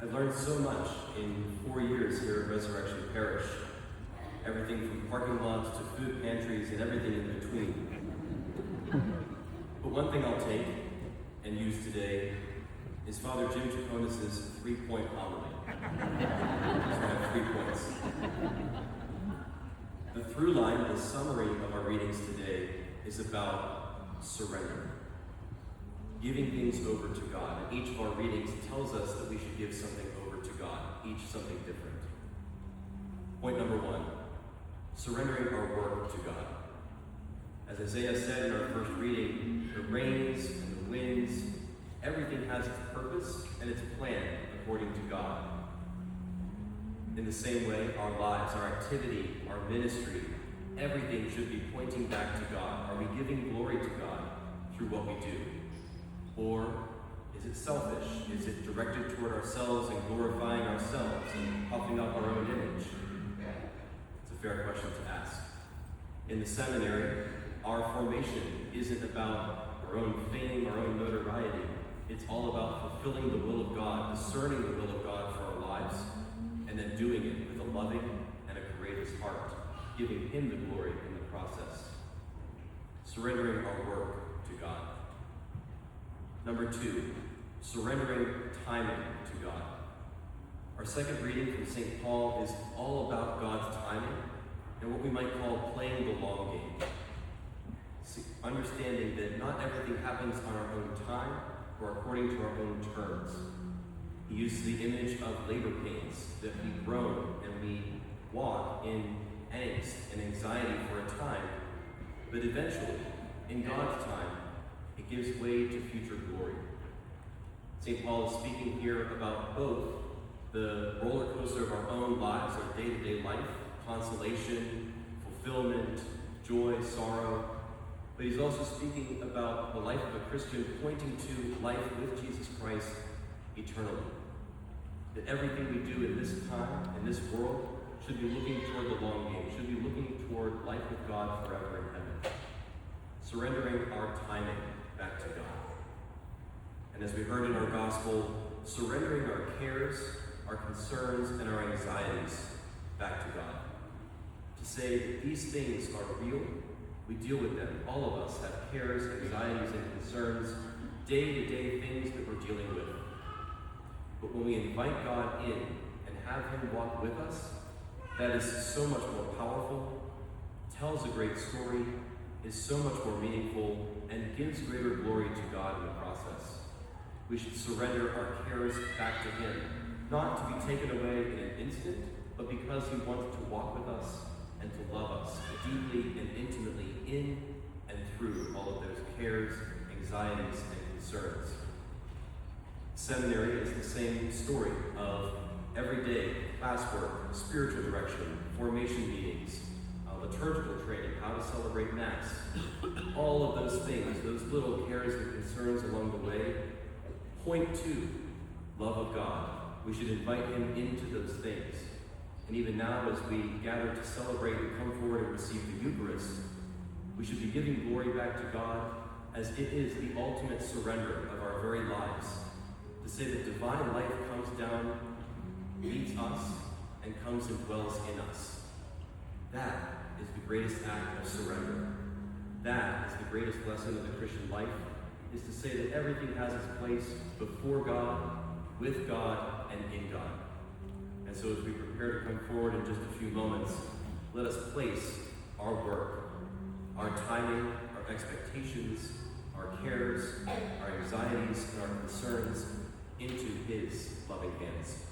I've learned so much in 4 years here at Resurrection Parish. Everything from parking lots to food pantries and everything in between. But one thing I'll take and use today is Father Jim Chaconis' 3-point homily. So I have 3 points. The through line, the summary of our readings today is about surrender. Giving things over to God. And each of our readings tells us that we should give something over to God, each something different. Point number 1, surrendering our work to God. As Isaiah said in our first reading, the rains and the winds, everything has its purpose and its plan according to God. In the same way, our lives, our activity, our ministry, everything should be pointing back to God. Are we giving glory to God through what we do? Or is it selfish? Is it directed toward ourselves and glorifying ourselves and puffing up our own image? It's a fair question to ask. In the seminary, our formation isn't about our own fame, our own notoriety. It's all about fulfilling the will of God, discerning the will of God for our lives, and then doing it with a loving and a courageous heart, giving Him the glory in the process. Surrendering our work to God. Number 2, surrendering timing to God. Our second reading from St. Paul is all about God's timing and what we might call playing the long game. Understanding that not everything happens on our own time or according to our own terms. He uses the image of labor pains, that we groan and we walk in angst and anxiety for a time, but eventually, in God's time, it gives way to future glory. St. Paul is speaking here about both the roller coaster of our own lives, our day-to-day life, consolation, fulfillment, joy, sorrow, but he's also speaking about the life of a Christian pointing to life with Jesus Christ eternally. That everything we do in this time, in this world, should be looking toward the long game, should be looking toward life with God forever in heaven. Surrendering our timing back to God. And as we heard in our gospel, surrendering our cares, our concerns, and our anxieties back to God. To say that these things are real, we deal with them. All of us have cares, anxieties, and concerns, day-to-day things that we're dealing with. But when we invite God in and have Him walk with us, that is so much more powerful, tells a great story, is so much more meaningful, and gives greater glory to God in the process. We should surrender our cares back to Him, not to be taken away in an instant, but because He wants to walk with us and to love us deeply and intimately in and through all of those cares, anxieties, and concerns. Seminary is the same story of everyday classwork, spiritual direction, formation meetings, liturgical training, how to celebrate Mass. All of those things, those little cares and concerns along the way, point to love of God. We should invite Him into those things. And even now, as we gather to celebrate and come forward and receive the Eucharist, we should be giving glory back to God as it is the ultimate surrender of our very lives. To say that divine life comes down, meets us, and comes and dwells in us. That is the greatest act of surrender. That is the greatest lesson of the Christian life, is to say that everything has its place before God, with God, and in God. And so as we prepare to come forward in just a few moments, let us place our work, our timing, our expectations, our cares, our anxieties, and our concerns into His loving hands.